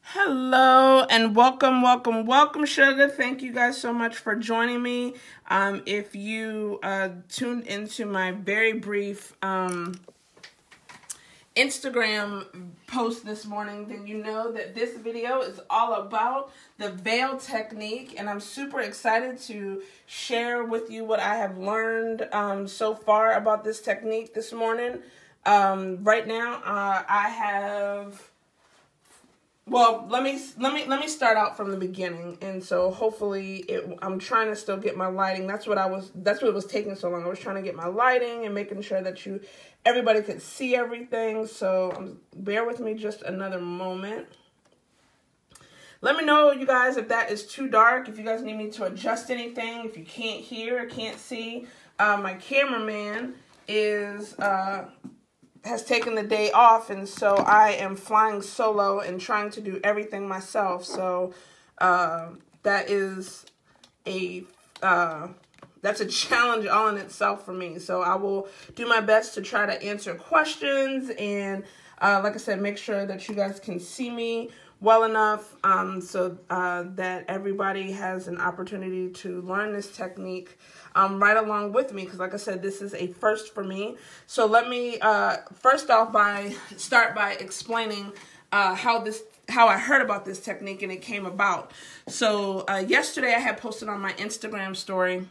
Hello and welcome, sugar. Thank you guys so much for joining me. If you tuned into my very brief Instagram post this morning, then you know that this video is all about the veil technique, and I'm super excited to share with you what I have learned so far about this technique this morning. Right now, I have. Well, let me start out from the beginning, and so hopefully I'm trying to still get my lighting. That's what it was taking so long. I was trying to get my lighting and making sure that everybody could see everything. So bear with me just another moment. Let me know, you guys, if that is too dark, if you guys need me to adjust anything, if you can't hear or can't see. My cameraman has taken the day off, and so I am flying solo and trying to do everything myself. So that is that's a challenge all in itself for me. So I will do my best to try to answer questions and like I said, make sure that you guys can see me well enough so that everybody has an opportunity to learn this technique right along with me, because like I said, this is a first for me. So let me first off start by explaining how I heard about this technique and it came about. So yesterday I had posted on my Instagram story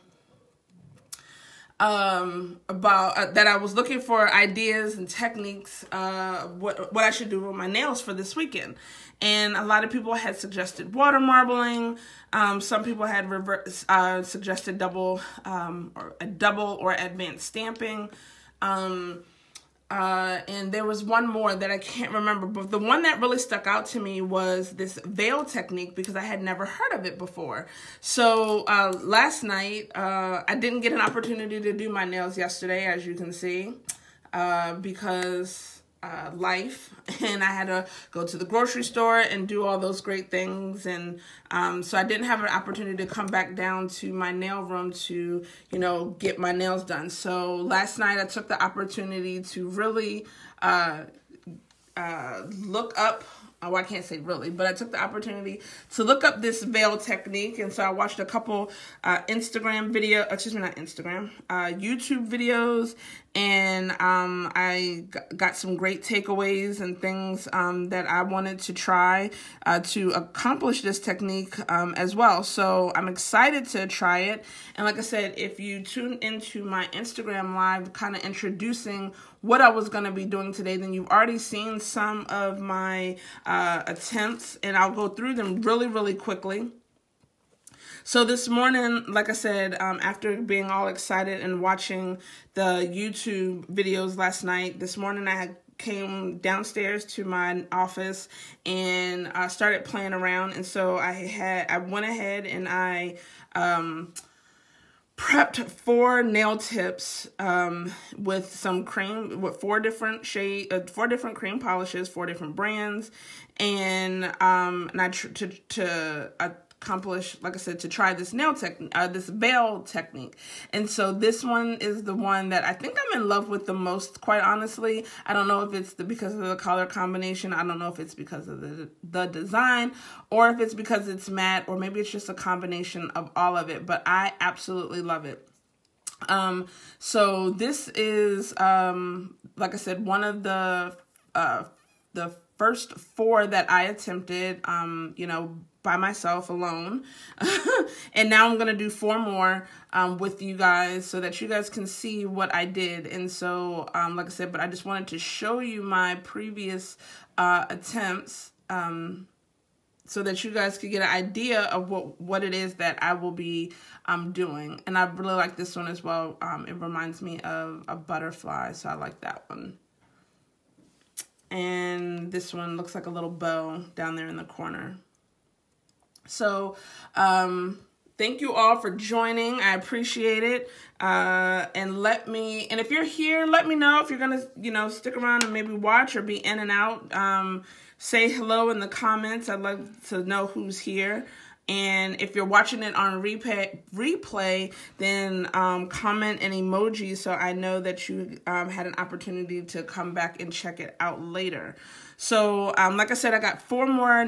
about that I was looking for ideas and techniques, what I should do with my nails for this weekend. And a lot of people had suggested water marbling. Some people had suggested double or advanced stamping. And there was one more that I can't remember, but the one that really stuck out to me was this veil technique, because I had never heard of it before. So last night, I didn't get an opportunity to do my nails yesterday, as you can see, because life, and I had to go to the grocery store and do all those great things, and so I didn't have an opportunity to come back down to my nail room to, get my nails done. So last night I took the opportunity to really look up, well, I can't say really, but I took the opportunity to look up this veil technique. And so I watched a couple YouTube videos, and I got some great takeaways and things that I wanted to try to accomplish this technique as well. So I'm excited to try it. And like I said, if you tune into my Instagram live, kind of introducing what I was going to be doing today, then you've already seen some of my attempts, and I'll go through them really, really quickly. So this morning, like I said, after being all excited and watching the YouTube videos last night, this morning I came downstairs to my office and started playing around. And so I went ahead and I prepped 4 nail tips with some cream, with 4 different cream polishes, 4 different brands, and to accomplish, like I said, to try this this veil technique. And so this one is the one that I think I'm in love with the most, quite honestly. I don't know if it's because of the color combination. I don't know if it's because of the design, or if it's because it's matte, or maybe it's just a combination of all of it, but I absolutely love it. So this is, like I said, one of the first 4 that I attempted, by myself alone. And now I'm going to do 4 more with you guys so that you guys can see what I did. And so, like I said, but I just wanted to show you my previous attempts so that you guys could get an idea of what it is that I will be doing. And I really like this one as well. It reminds me of a butterfly, so I like that one. And this one looks like a little bow down there in the corner. So, thank you all for joining. I appreciate it. And if you're here, let me know if you're going to, stick around and maybe watch or be in and out. Say hello in the comments. I'd love to know who's here. And if you're watching it on replay, then comment an emoji so I know that you had an opportunity to come back and check it out later. So like I said, I got 4 more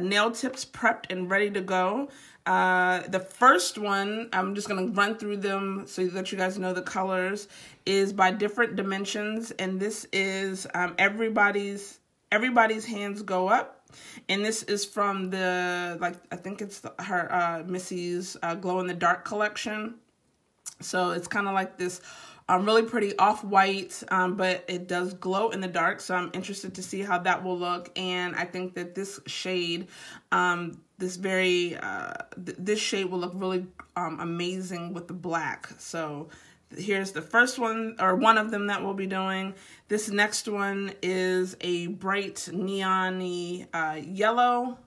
nail tips prepped and ready to go. The first one, I'm just going to run through them so that you guys know the colors, is by different dimensions. And this is everybody's hands go up. And this is from the, I think it's her Missy's Glow in the Dark collection. So it's kind of like this really pretty off-white, but it does glow in the dark. So I'm interested to see how that will look. And I think that this shade, this shade will look really amazing with the black. So here's the first one, or one of them that we'll be doing. This next one is a bright neon-y yellow.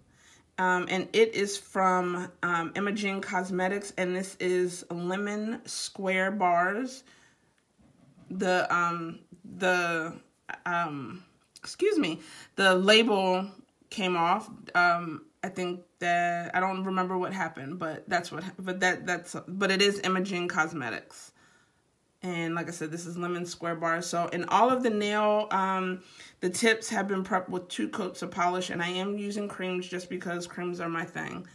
And it is from Imaging Cosmetics, and this is Lemon Square Bars. The label came off. I think that, I don't remember what happened, but but it is Imaging Cosmetics. And like I said, this is Lemon Square Bars. So in all of the nail, the tips have been prepped with 2 coats of polish, and I am using creams just because creams are my thing.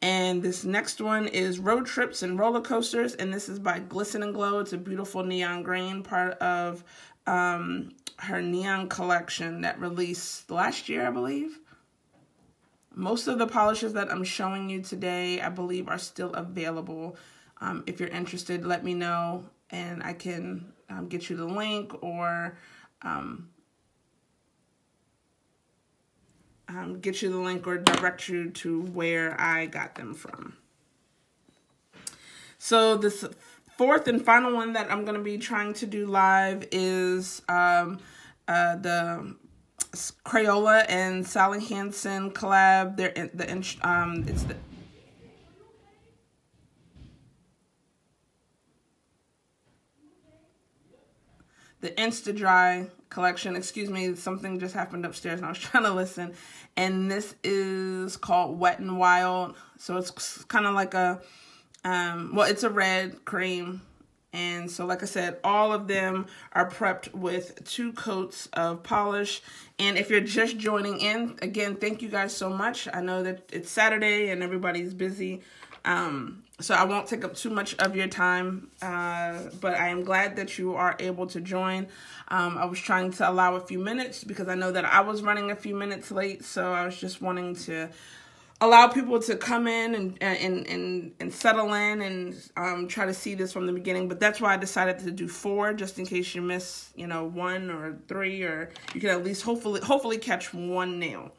And this next one is Road Trips and Roller Coasters, and this is by Glisten and Glow. It's a beautiful neon green, part of her neon collection that released last year, I believe. Most of the polishes that I'm showing you today, I believe, are still available. If you're interested, let me know, and I can get you the link, or direct you to where I got them from. So this 4th and final one that I'm going to be trying to do live is the Crayola and Sally Hansen collab. It's the Insta Dry collection. Excuse me, something just happened upstairs and I was trying to listen. And this is called Wet n Wild. So it's kind of like a, well, it's a red cream. And so, like I said, all of them are prepped with 2 coats of polish. And if you're just joining in, again, thank you guys so much. I know that it's Saturday and everybody's busy. So I won't take up too much of your time, but I am glad that you are able to join. I was trying to allow a few minutes because I know that I was running a few minutes late, so I was just wanting to allow people to come in and settle in and try to see this from the beginning. But that's why I decided to do 4, just in case you miss, 1 or 3, or you can at least hopefully catch 1 nail.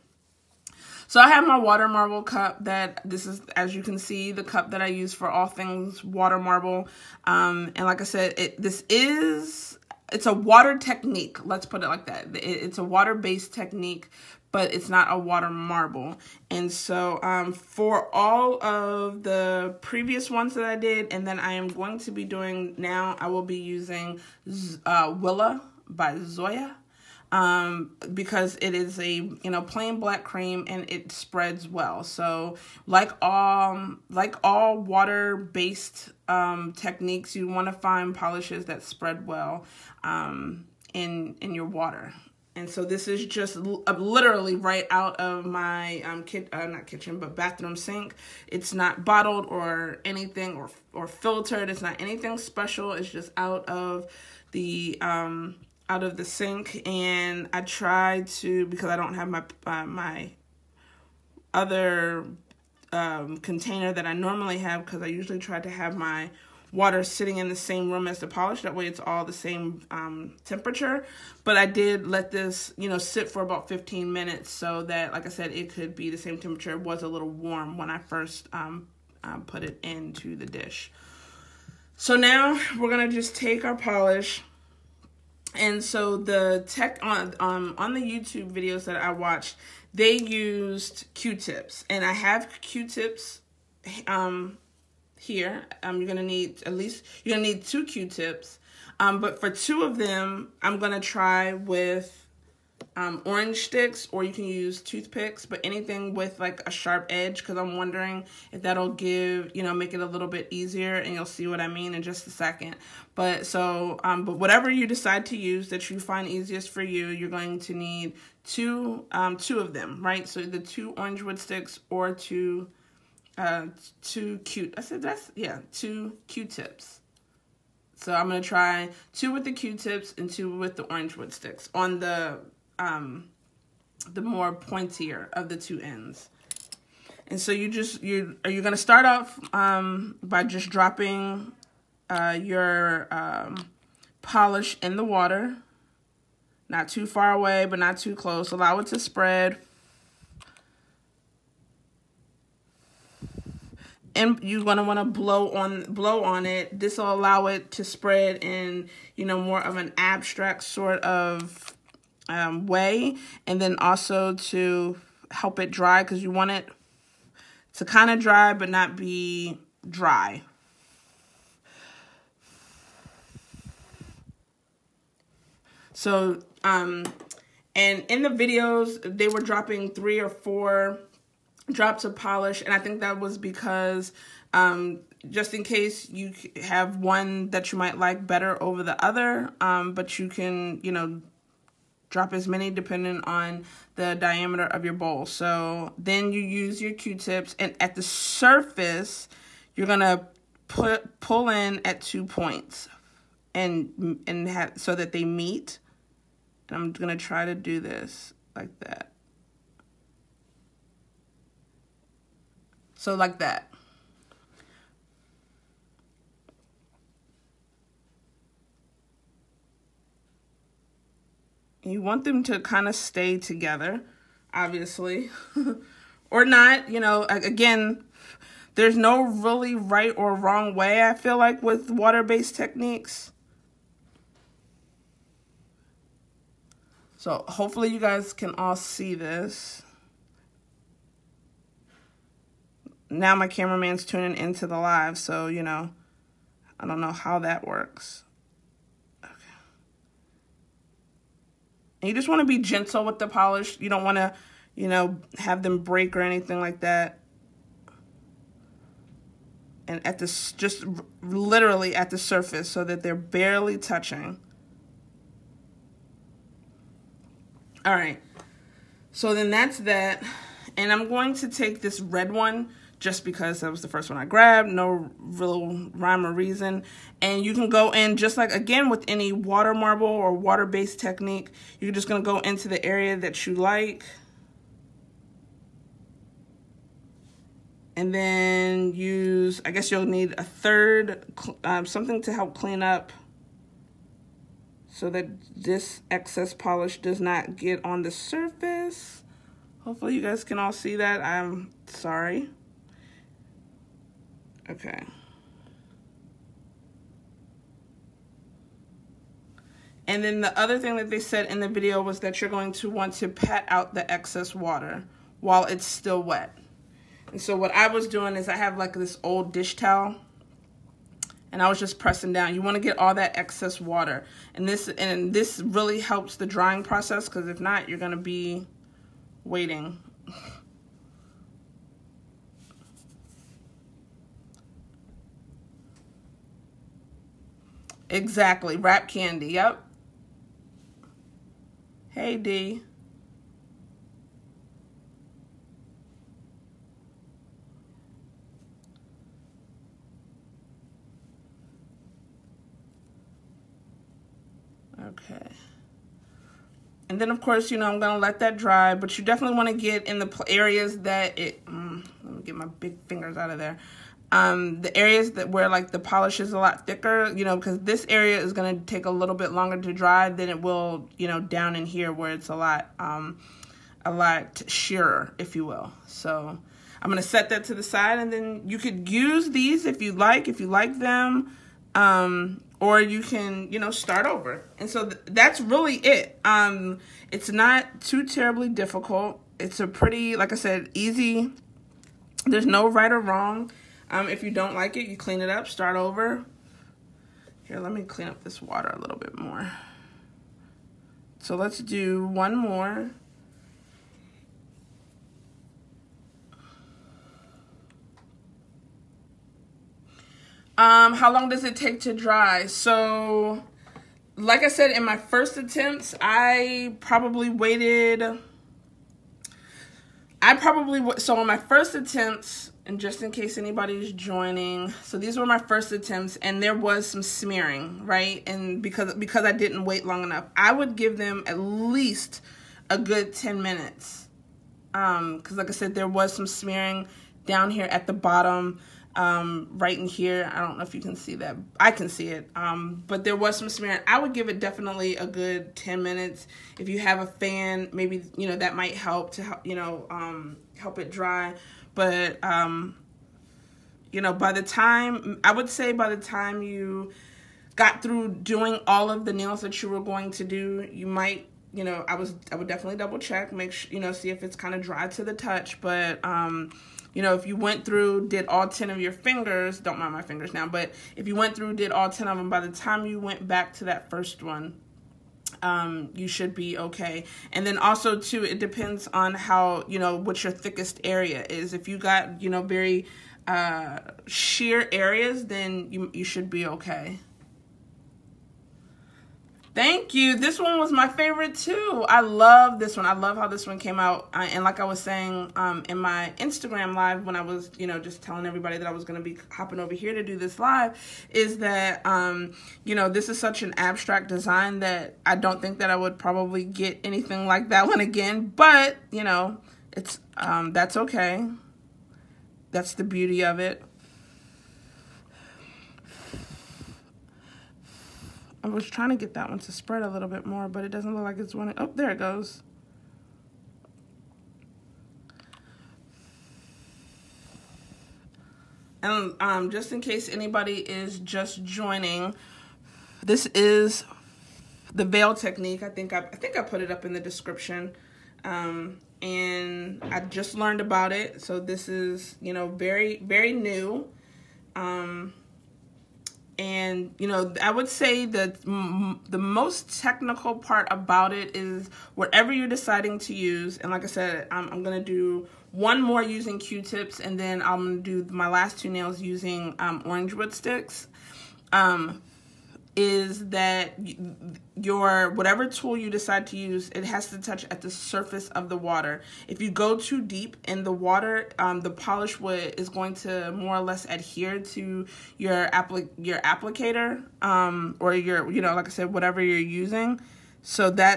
So I have my water marble cup. This is, as you can see, the cup that I use for all things water marble. And like I said, it's a water technique. Let's put it like that. It's a water-based technique, but it's not a water marble. And so for all of the previous ones that I did, and then I am going to be doing now, I will be using Willa by Zoya. Because it is a, plain black cream and it spreads well. So like all water-based techniques, you want to find polishes that spread well in your water. And so this is just literally right out of my not kitchen, but bathroom sink. It's not bottled or anything or filtered. It's not anything special. It's just out of the sink. And I try to, because I don't have my other container that I normally have, because I usually try to have my water sitting in the same room as the polish. That way it's all the same temperature. But I did let this, sit for about 15 minutes so that, like I said, it could be the same temperature. It was a little warm when I first put it into the dish. So now we're going to just take our polish. And so the tech on the YouTube videos that I watched, they used Q-tips, and I have Q-tips here. You're gonna need you're gonna need 2 Q-tips, but for 2 of them, I'm gonna try with orange sticks, or you can use toothpicks, but anything with like a sharp edge, because I'm wondering if that'll give, you know, make it a little bit easier, and you'll see what I mean in just a second. But so, but whatever you decide to use that you find easiest for you, you're going to need two of them, right? So the 2 orange wood sticks or 2 Q-tips. So I'm going to try 2 with the Q-tips and 2 with the orange wood sticks on the more pointier of the 2 ends. And so you're going to start off by just dropping your polish in the water. Not too far away, but not too close. Allow it to spread. And you're going to want to blow on it. This will allow it to spread in, you know, more of an abstract sort of way. And then also to help it dry, because you want it to kind of dry but not be dry. So, and in the videos, they were dropping 3 or 4 drops of polish, and I think that was because just in case you have one that you might like better over the other, but you can, you know, drop as many depending on the diameter of your bowl. So then you use your Q-tips, and at the surface, you're gonna pull in at 2 points, and have so that they meet. And I'm gonna try to do this like that. So like that. You want them to kind of stay together, obviously, or not, you know, again, there's no really right or wrong way, I feel like, with water-based techniques. So hopefully you guys can all see this. Now my cameraman's tuning into the live, so, you know, I don't know how that works. Okay. And you just want to be gentle with the polish. You don't want to, you know, have them break or anything like that. And at this, just literally at the surface, so that they're barely touching. All right. So then that's that. And I'm going to take this red one, just because that was the first one I grabbed, no real rhyme or reason. And you can go in just like, again, with any water marble or water-based technique, you're just gonna go into the area that you like. And then use, I guess you'll need a third, something to help clean up so that this excess polish does not get on the surface. Hopefully you guys can all see that. I'm sorry. Okay. And then the other thing that they said in the video was that you're going to want to pat out the excess water while it's still wet. And so what I was doing is I have like this old dish towel, and I was just pressing down. You want to get all that excess water. And this really helps the drying process, because if not, you're going to be waiting. Exactly, wrap candy, yep. Hey, D. Okay. And then, of course, you know, I'm going to let that dry, but you definitely want to get in the areas that let me get my big fingers out of there. The areas that where like the polish is a lot thicker, you know, because this area is going to take a little bit longer to dry than it will, you know, down in here where it's a lot sheerer, if you will. So I'm going to set that to the side, and then you could use these if you like them, or you can, you know, start over. And so that's really it. It's not too terribly difficult. It's a pretty, like I said, easy. There's no right or wrong. If you don't like it, you clean it up, start over. Here, let me clean up this water a little bit more. So let's do one more. How long does it take to dry? So, like I said, in my first attempts, I probably waited. So on my first attempts, and just in case anybody's joining, so these were my first attempts, and there was some smearing, right? And because I didn't wait long enough, I would give them at least a good 10 minutes. Because like I said, there was some smearing down here at the bottom. Right in here, I don't know if you can see that. I can see it. But there was some smearing. I would give it definitely a good 10 minutes. If you have a fan, maybe, you know, that might help to help, you know, help it dry. But, you know, by the time you got through doing all of the nails that you were going to do, you might, you know, I would definitely double check, make sure, you know, see if it's kind of dry to the touch. But, you know, if you went through, did all 10 of your fingers, don't mind my fingers now, but if you went through, did all 10 of them, by the time you went back to that first one, you should be okay. And then also, too, it depends on how, you know, what your thickest area is. If you got, you know, very sheer areas, then you should be okay. Thank you. This one was my favorite too. I love this one. I love how this one came out. And like I was saying in my Instagram live when I was, you know, just telling everybody that I was going to be hopping over here to do this live, is that, you know, this is such an abstract design that I don't think that I would probably get anything like that one again. But, you know, it's that's okay. That's the beauty of it. I was trying to get that one to spread a little bit more, but it doesn't look like it's wanting. Oh, there it goes. And just in case anybody is just joining, this is the veil technique. I think I put it up in the description, and I just learned about it. So this is, you know, very, very new. And, you know, I would say that the most technical part about it is whatever you're deciding to use. And like I said, I'm going to do one more using Q-tips, and then I'm going to do my last two nails using orange wood sticks. Is that whatever tool you decide to use, it has to touch at the surface of the water. If you go too deep in the water, the polished wood is going to more or less adhere to your applicator, or your, you know, like I said, whatever you're using. So I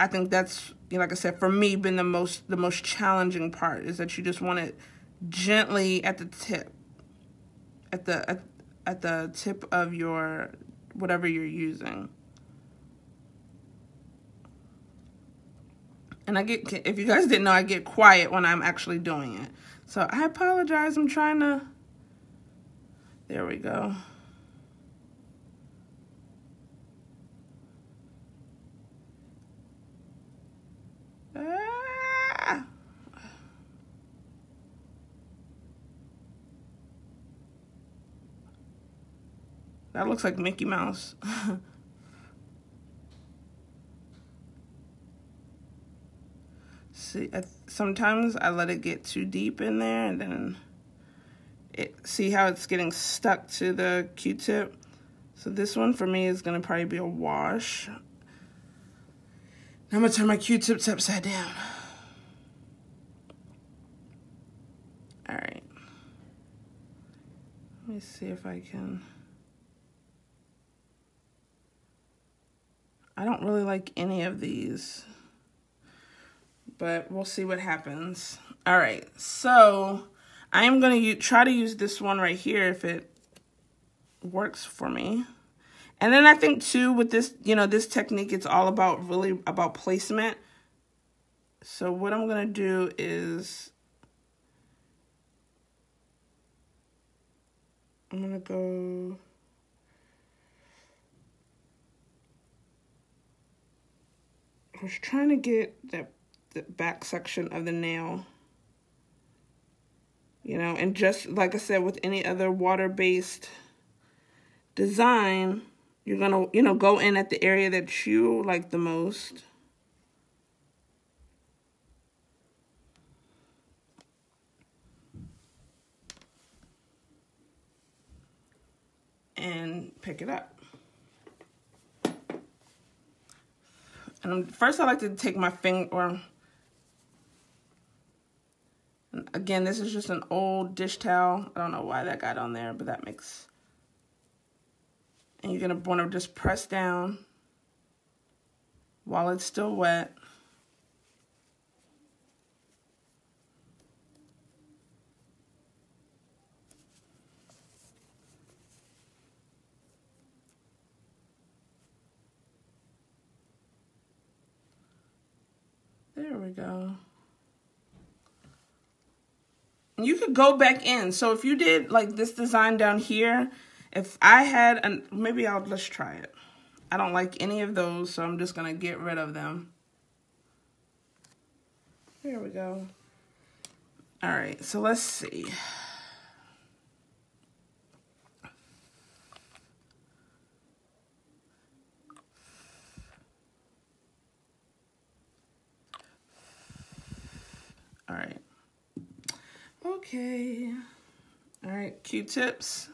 think that's, you know, like I said, for me, been the most challenging part, is that you just want it gently at the tip, at the tip of your whatever you're using. And if you guys didn't know, I get quiet when I'm actually doing it. So I apologize. I'm trying to, there we go. Ah! That looks like Mickey Mouse. See, sometimes I let it get too deep in there, and then see how it's getting stuck to the Q-tip? So this one for me is gonna probably be a wash. I'm gonna turn my Q-tips upside down. All right. Let me see if I can. I don't really like any of these, but we'll see what happens. All right, so I am going to try to use this one right here if it works for me. And then I think too with this, you know, this technique, it's all about really about placement. So what I'm going to do is I'm going to go. I was trying to get the back section of the nail, you know, and just like I said, with any other water-based design, you're gonna, you know, go in at the area that you like the most. and pick it up. And first I like to take my finger, again, this is just an old dish towel. I don't know why that got on there, but that makes, and you're gonna wanna just press down while it's still wet. There we go. You could go back in. So if you did like this design down here, if I had, maybe let's try it. I don't like any of those, so I'm just gonna get rid of them. There we go. All right, so let's see. All right. Okay. All right, Q-tips.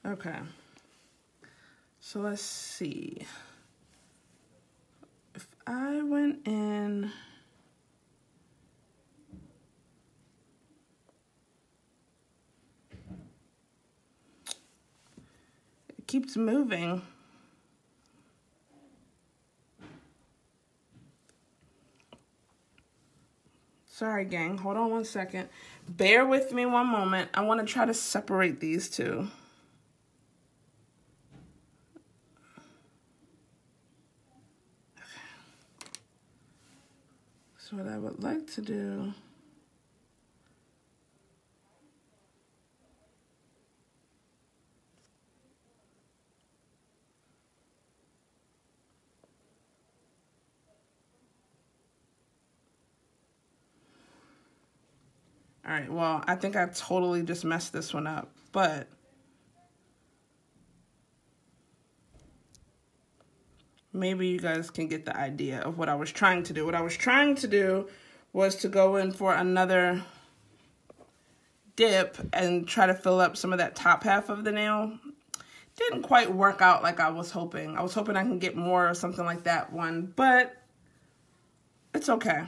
Okay, so let's see. If I went in, it keeps moving. Sorry, gang, hold on one second. Bear with me one moment. I want to try to separate these two. So what I would like to do, all right, well, I think I totally just messed this one up, but maybe you guys can get the idea of what I was trying to do. What I was trying to do was to go in for another dip and try to fill up some of that top half of the nail. Didn't quite work out like I was hoping. I was hoping I can get more or something like that one, but it's okay.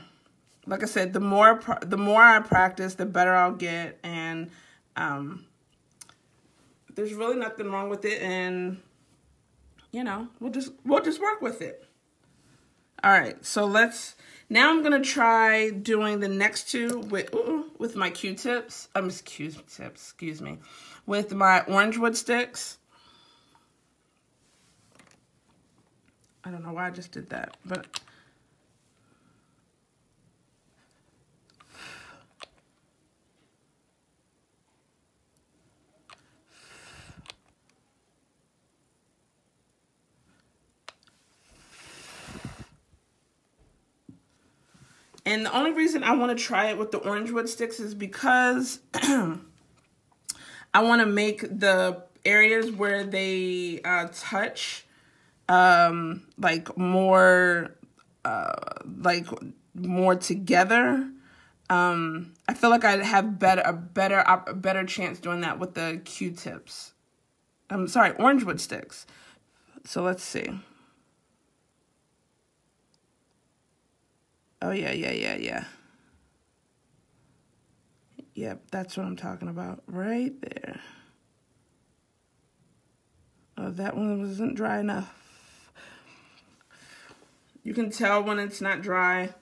Like I said, the more I practice, the better I'll get, and there's really nothing wrong with it, and you know, we'll just work with it. All right, so now I'm gonna try doing the next two with my Q-tips. Excuse me, with my orange wood sticks. I don't know why I just did that, but and the only reason I want to try it with the orange wood sticks is because I want to make the areas where they touch like more together. I feel like I'd have a better chance doing that with the Q-tips. I'm sorry, orange wood sticks. So let's see. Oh, yeah. Yep, that's what I'm talking about. Right there. Oh, that one wasn't dry enough. You can tell when it's not dry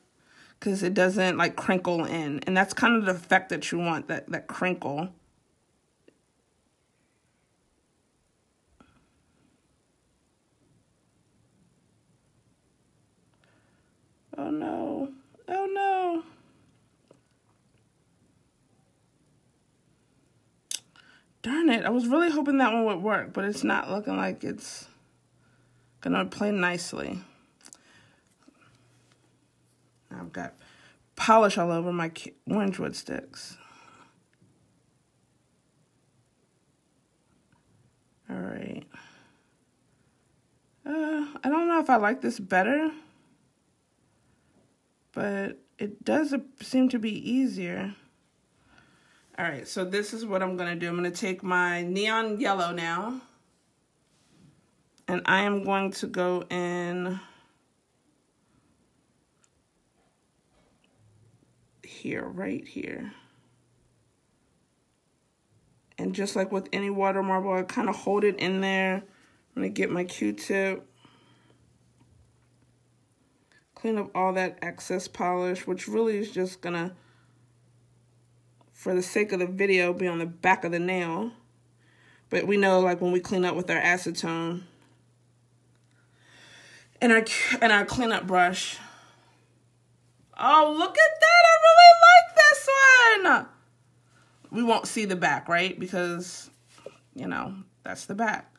because it doesn't, like, crinkle in. And that's kind of the effect that you want, that crinkle. Oh, no. Oh, no. Darn it. I was really hoping that one would work, but it's not looking like it's Gonna play nicely. I've got polish all over my orange wood sticks. All right. I don't know if I like this better, but it does seem to be easier. All right, so this is what I'm gonna do. I'm gonna take my neon yellow now, and I am going to go in here, right here. And just like with any water marble, I kind of hold it in there. I'm gonna get my Q-tip, clean up all that excess polish, which really is just gonna, for the sake of the video, be on the back of the nail. But we know, like, when we clean up with our acetone and our cleanup brush. Oh, look at that! I really like this one. We won't see the back, right? Because, you know, that's the back.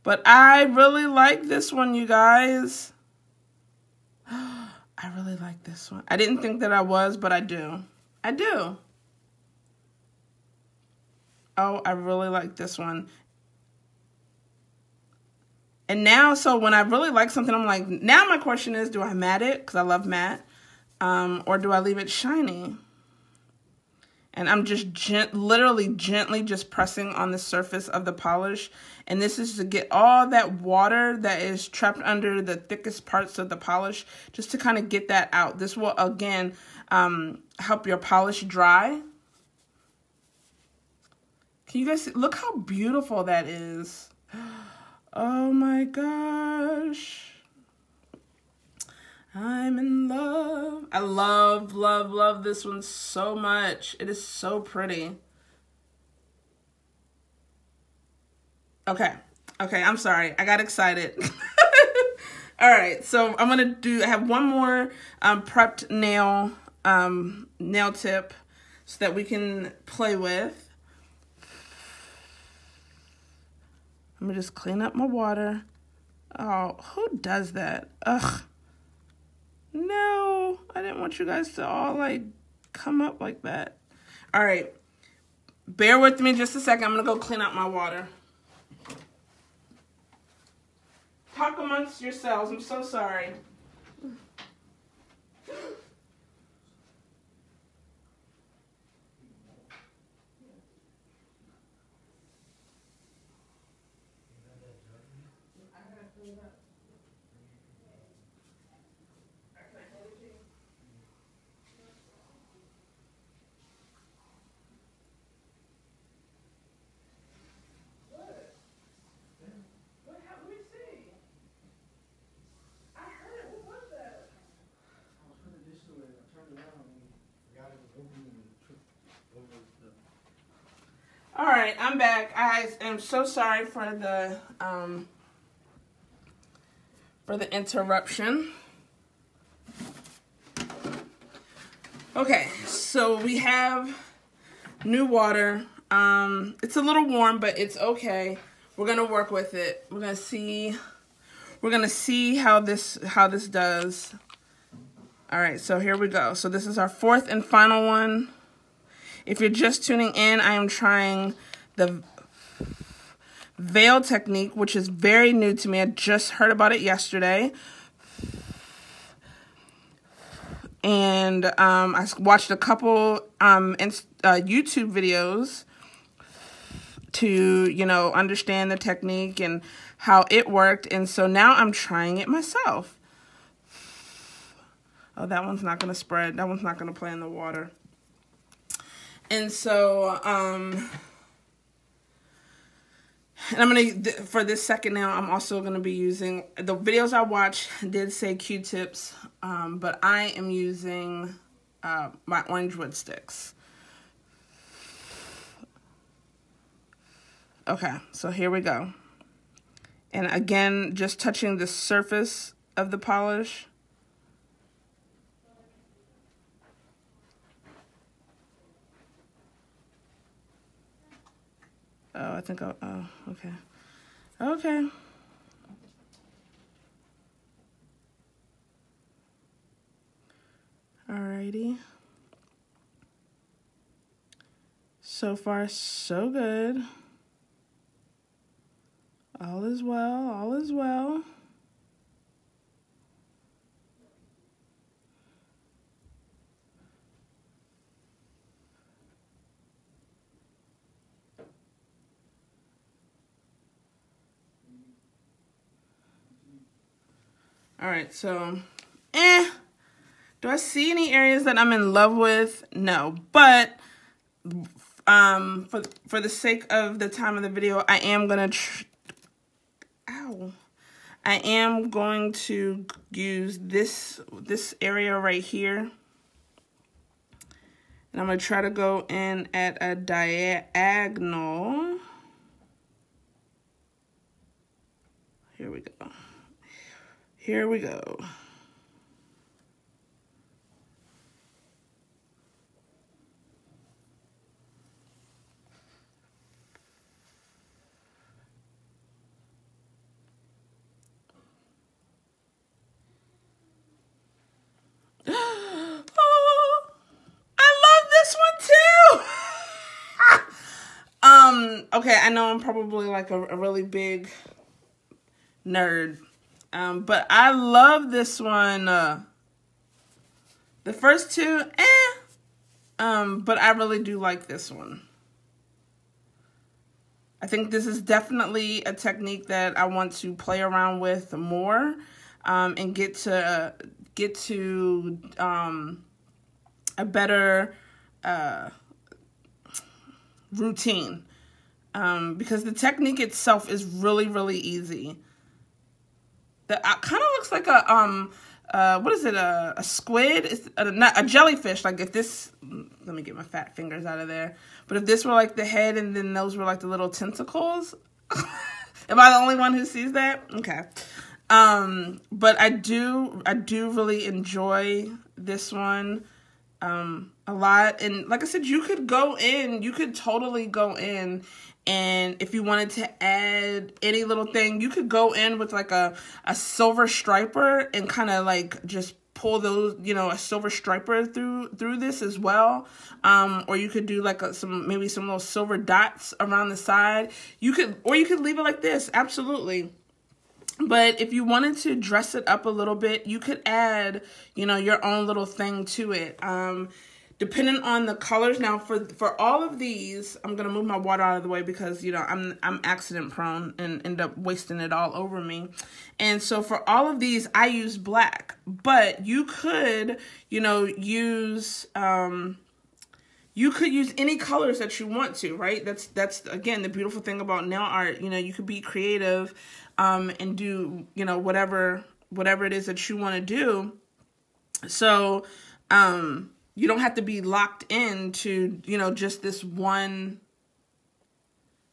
But I really like this one, you guys. I really like this one. I didn't think that I was, but I do. I do. Oh, I really like this one. And now, so when I really like something, I'm like, now my question is, do I matte it? Because I love matte. Or do I leave it shiny? And I'm just literally gently just pressing on the surface of the polish. And this is to get all that water that is trapped under the thickest parts of the polish, just to kind of get that out. This will, again, help your polish dry. Can you guys see? Look how beautiful that is. Oh my gosh. I'm in love. I love, love, love this one so much. It is so pretty. Okay. Okay, I'm sorry. I got excited. All right, so I'm gonna I have one more prepped nail tip so that we can play with. I'm gonna just clean up my water. Oh, who does that? Ugh. No, I didn't want you guys to all, like, come up like that. All right. Bear with me just a second. I'm going to go clean up my water. Talk amongst yourselves. I'm so sorry. All right, I'm back. I am so sorry for the interruption. Okay, so we have new water. It's a little warm, but it's okay. We're gonna work with it. We're gonna see how this does. All right, so here we go. So this is our fourth and final one. If you're just tuning in, I am trying the veil technique, which is very new to me. I just heard about it yesterday. And I watched a couple YouTube videos to, you know, understand the technique and how it worked. And so now I'm trying it myself. Oh, that one's not going to spread. That one's not going to play in the water. And so, and I'm going to, for this second now, I'm also going to be using, the videos I watched did say Q-tips, but I am using my orange wood sticks. Okay, so here we go. And again, just touching the surface of the polish. Oh, I think oh, okay. Okay. So far, so good. All is well, all is well. All right, so, do I see any areas that I'm in love with? No, but for the sake of the time of the video, I am gonna I am going to use this area right here, and I'm gonna try to go in at a diagonal. Here we go. Here we go. Oh, I love this one too. Okay, I know I'm probably like a really big nerd. But I love this one. The first two, but I really do like this one. I think this is definitely a technique that I want to play around with more, and get to a better routine, because the technique itself is really, really easy. That kind of looks like a what is it, a squid? It's not a jellyfish. Like if this, let me get my fat fingers out of there. But if this were like the head and then those were like the little tentacles, am I the only one who sees that? Okay. But I do really enjoy this one a lot. And like I said, you could totally go in, and if you wanted to add any little thing, you could go in with like a silver striper and kind of like just pull those, a silver striper through this as well. Or you could do like maybe some little silver dots around the side. You could leave it like this. Absolutely. But if you wanted to dress it up a little bit, you could add, your own little thing to it. Depending on the colors. Now, for all of these, I'm going to move my water out of the way because, I'm accident prone and end up wasting it all over me. And so for all of these, I use black. But you could, use any colors that you want to, right? That's again, the beautiful thing about nail art. You could be creative and do, whatever it is that you want to do. So, you don't have to be locked into, just this one,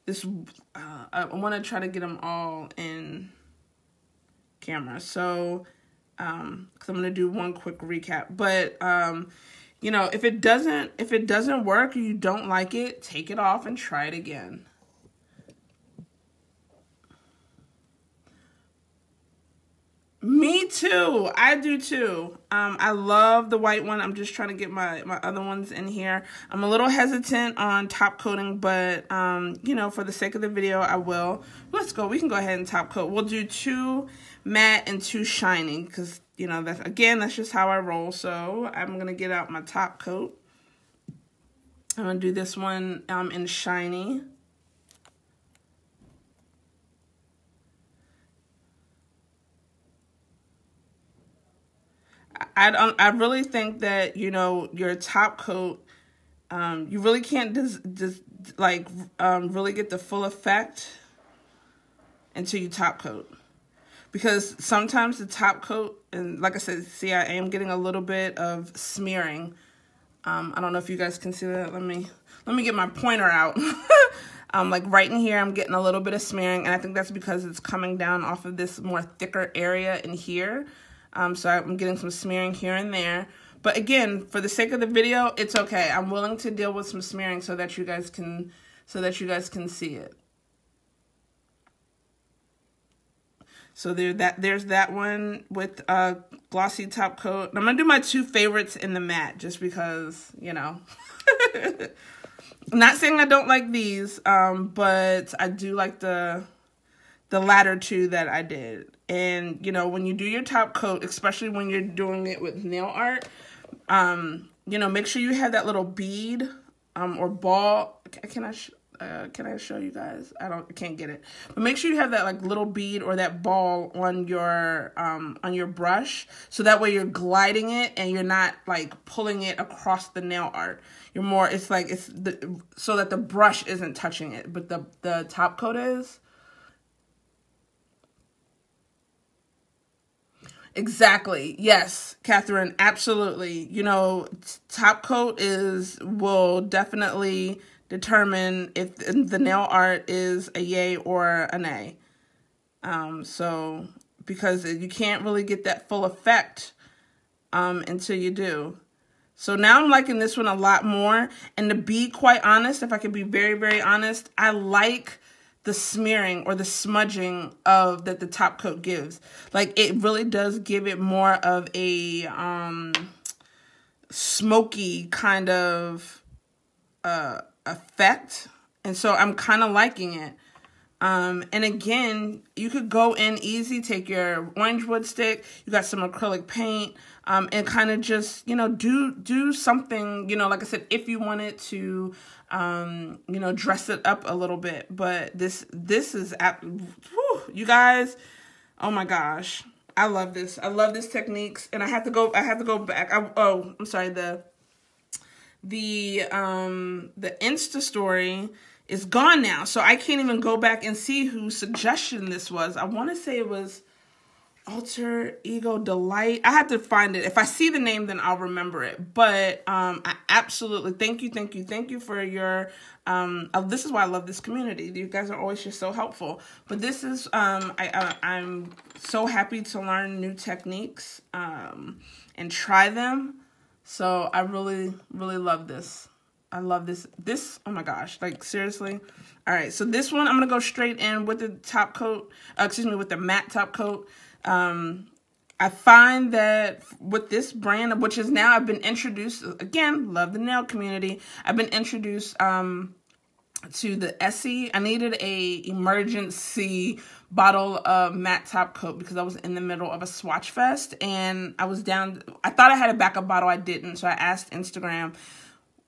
I want to try to get them all in camera. So, cause I'm going to do one quick recap, but, if it doesn't work or you don't like it, take it off and try it again. Me too. I do too. I love the white one. I'm just trying to get my other ones in here. I'm a little hesitant on top coating, but, for the sake of the video, I will. Let's go. We can go ahead and top coat. We'll do 2 matte and 2 shiny because, that's just how I roll. So I'm going to get out my top coat. I'm going to do this one in shiny. I really think that, your top coat, you really can't really get the full effect until you top coat. Because sometimes the top coat, and like I said, see, I am getting a little bit of smearing. I don't know if you guys can see that. Let me get my pointer out. Like right in here, I'm getting a little bit of smearing, and I think that's because it's coming down off of this more thicker area in here. So I'm getting some smearing here and there. But again, for the sake of the video, it's okay. I'm willing to deal with some smearing so that you guys can see it. So there's that one with Glossy Top Coat. I'm going to do my 2 favorites in the matte just because, I'm not saying I don't like these, but I do like the latter two that I did. And, you know, when you do your top coat, especially when you're doing it with nail art, you know, make sure you have that little bead, or ball. Can I show you guys? I can't get it. But make sure you have that like little bead or that ball on your brush, so that way you're gliding it and you're not like pulling it across the nail art. You're more, it's like, so that the brush isn't touching it, but the top coat is. Exactly. Yes, Catherine, absolutely. You know, top coat will definitely determine if the nail art is a yay or an A. So, because you can't really get that full effect until you do. So now I'm liking this one a lot more. And to be quite honest, if I could be very, very honest, I like the smearing or the smudging that the top coat gives. Like, it really does give it more of a smoky kind of effect. And so I'm kind of liking it. And again, you could go in easy, take your orange wood stick, you got some acrylic paint, and kind of just, you know, do something, you know, like I said, if you wanted to, you know, dress it up a little bit. But this is, you guys, oh my gosh, I love this. I love this techniques, and I have to go back. I'm sorry, the Insta story is gone now, so I can't even go back and see whose suggestion this was. I want to say it was Alter Ego Delight. I have to find it. If I see the name, then I'll remember it. But I absolutely thank you for your. This is why I love this community. You guys are always just so helpful. But this is I'm so happy to learn new techniques and try them. So I really, really love this. I love this, oh my gosh, like seriously. All right, so this one, I'm going to go straight in with the top coat, with the matte top coat. I find that with this brand, which is now I've been introduced, again, love the nail community. I've been introduced to the Essie. I needed a emergency bottle of matte top coat because I was in the middle of a swatch fest and I was down. I thought I had a backup bottle. I didn't. So I asked Instagram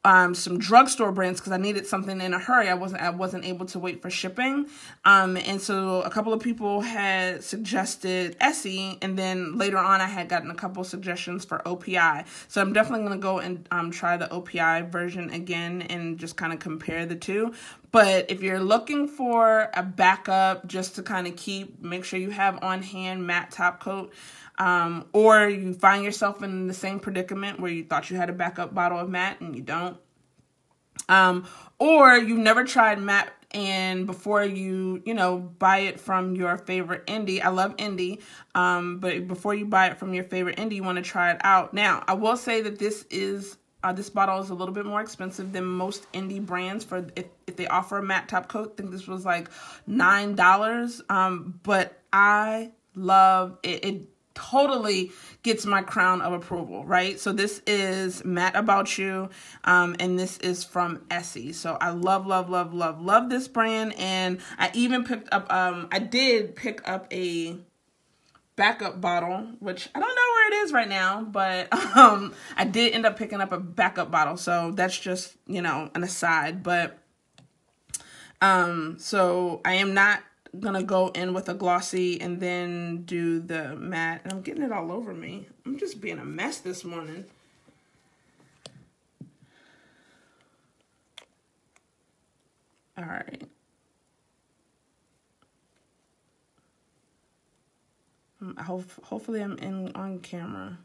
some drugstore brands because I needed something in a hurry. I wasn't able to wait for shipping. And so a couple of people had suggested Essie, and then later on I had gotten a couple suggestions for OPI. So I'm definitely going to go and try the OPI version again and just kind of compare the two. But if you're looking for a backup just to kind of make sure you have on hand matte top coat, or you find yourself in the same predicament where you thought you had a backup bottle of matte and you don't. Or you've never tried matte, and before you buy it from your favorite indie, I love indie, but before you buy it from your favorite indie, you want to try it out. Now, I will say that this bottle is a little bit more expensive than most indie brands if they offer a matte top coat. I think this was like $9, but I love it. It totally gets my crown of approval, right? So this is Matte About You, and this is from Essie. So I love, love, love, love, love this brand. And I even picked up, I did pick up a backup bottle, which I don't know where it is right now, but I did end up picking up a backup bottle. So that's just, an aside. But so I am not gonna go in with a glossy and then do the matte, and I'm getting it all over me. I'm just being a mess this morning. All right. Hopefully I'm on camera.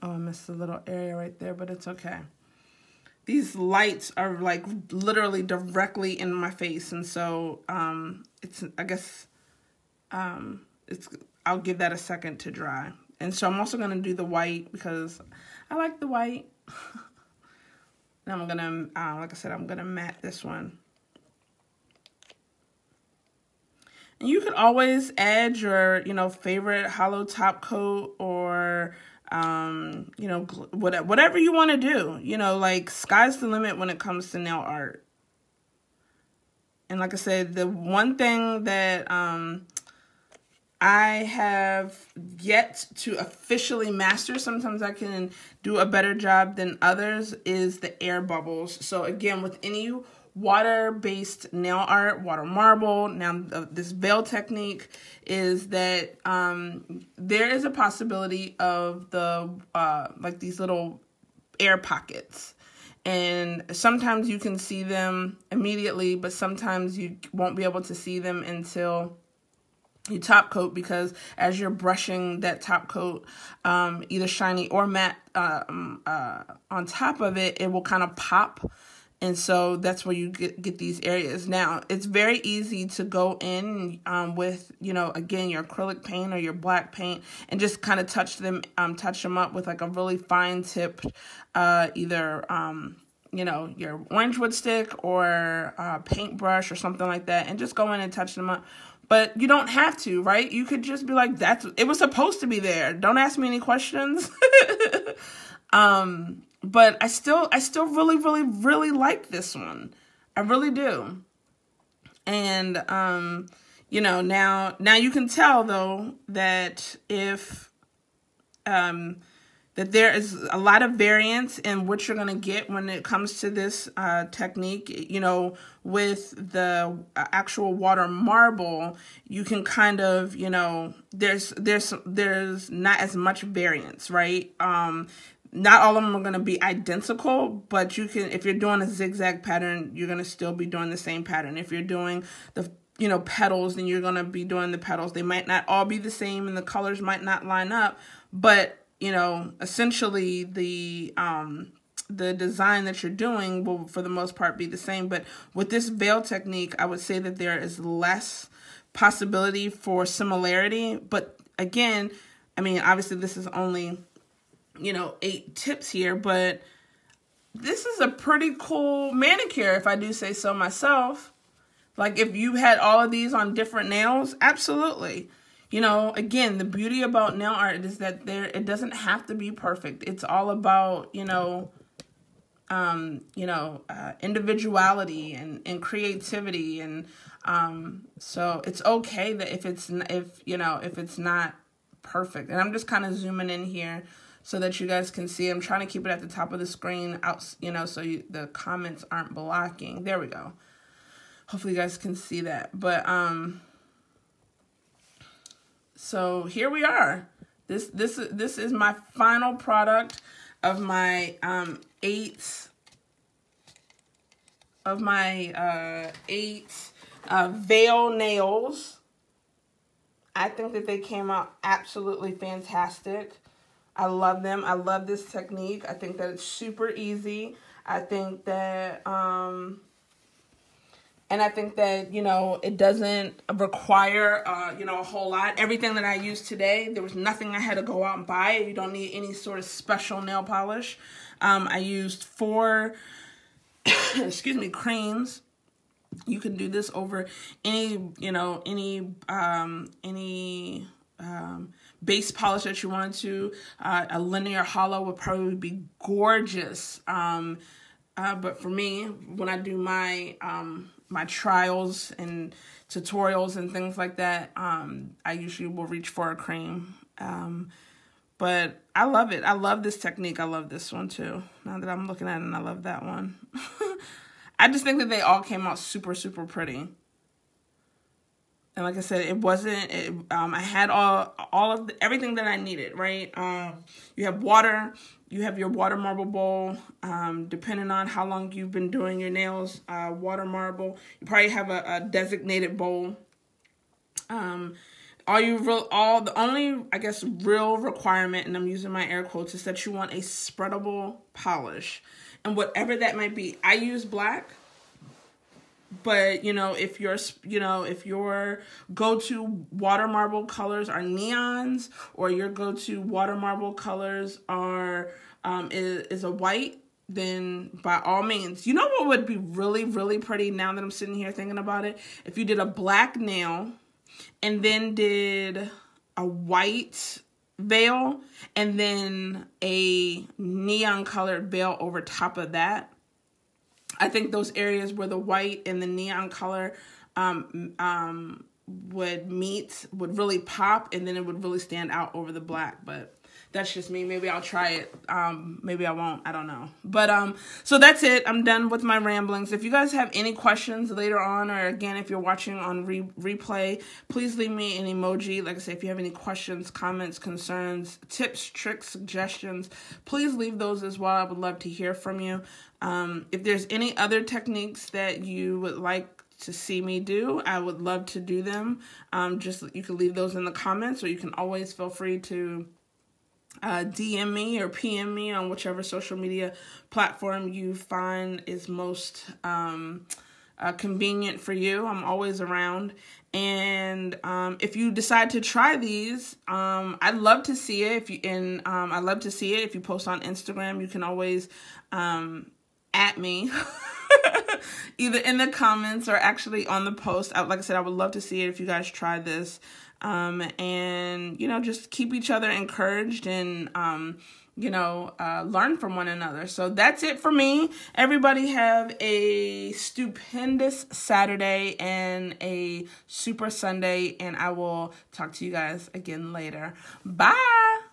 Oh, I missed a little area right there, but it's okay. These lights are like literally directly in my face, and so I'll give that a second to dry. And so I'm also going to do the white because I like the white. And I'm gonna, like I said, I'm gonna matte this one. And you could always add your, favorite hollow top coat or, whatever you want to do. Like, sky's the limit when it comes to nail art. And like I said, the one thing that I have yet to officially master, sometimes I can do a better job than others, is the air bubbles. So again, with any water-based nail art, water marble, now this veil technique, is that there is a possibility of the like these little air pockets. And sometimes you can see them immediately, but sometimes you won't be able to see them until you top coat, because as you're brushing that top coat, either shiny or matte, on top of it, it will kind of pop. And so that's where you get these areas. Now, it's very easy to go in with, again, your acrylic paint or your black paint and just kind of touch them up with like a really fine tipped, either, your orange wood stick or paintbrush or something like that, and just go in and touch them up. But you don't have to, right? You could just be like, it was supposed to be there. Don't ask me any questions. But I still really, really, really like this one. I really do. And, now you can tell though that that there is a lot of variance in what you're going to get when it comes to this technique. With the actual water marble, you can kind of, there's not as much variance, right? Not all of them are going to be identical, but you can, if you're doing a zigzag pattern, you're going to still be doing the same pattern. If you're doing the, petals, then you're going to be doing the petals. They might not all be the same and the colors might not line up, but, essentially the design that you're doing will, for the most part, be the same. But with this veil technique, I would say that there is less possibility for similarity. But again, obviously this is only 8 tips here, but this is a pretty cool manicure, if I do say so myself. Like, if you had all of these on different nails, absolutely. Again, the beauty about nail art is that it doesn't have to be perfect. It's all about, individuality and creativity. And so it's okay that if it's not perfect. And I'm just kind of zooming in here so that you guys can see. I'm trying to keep it at the top of the screen out, so the comments aren't blocking. There we go. Hopefully you guys can see that. But so here we are. This is my final product of my 8 veil nails. I think that they came out absolutely fantastic. I love them. I love this technique. I think that it's super easy. I think that, and I think that, it doesn't require, a whole lot. Everything that I used today, there was nothing I had to go out and buy. You don't need any sort of special nail polish. I used 4, creams. You can do this over any base polish that you wanted to. A linear hollow would probably be gorgeous. But for me, when I do my my trials and tutorials and things like that, I usually will reach for a cream. But I love it. I love this technique. I love this one too. Now that I'm looking at it, and I love that one. I just think that they all came out super, super pretty. And like I said, I had all of everything that I needed, right? You have water, you have your water marble bowl, depending on how long you've been doing your nails, water marble. You probably have a designated bowl. The only, I guess, real requirement, and I'm using my air quotes, is that you want a spreadable polish. And whatever that might be, I use black. But, if your go-to water marble colors are neons, or your go-to water marble colors are, is a white, then by all means. You know what would be really, really pretty now that I'm sitting here thinking about it? If you did a black nail and then did a white veil and then a neon colored veil over top of that. I think those areas where the white and the neon color would meet would really pop, and then it would really stand out over the black. But that's just me. Maybe I'll try it. Maybe I won't. I don't know. But so that's it. I'm done with my ramblings. If you guys have any questions later on, or again, if you're watching on replay, please leave me an emoji. Like I said, if you have any questions, comments, concerns, tips, tricks, suggestions, please leave those as well. I would love to hear from you. If there's any other techniques that you would like to see me do, I would love to do them. Just you can leave those in the comments, or you can always feel free to DM me or PM me on whichever social media platform you find is most convenient for you. I'm always around. And if you decide to try these, I'd love to see it. I'd love to see it. If you post on Instagram, you can always at me. Either in the comments or actually on the post. Like I said, I would love to see it if you guys try this. And, just keep each other encouraged and, learn from one another. So that's it for me. Everybody have a stupendous Saturday and a super Sunday. And I will talk to you guys again later. Bye.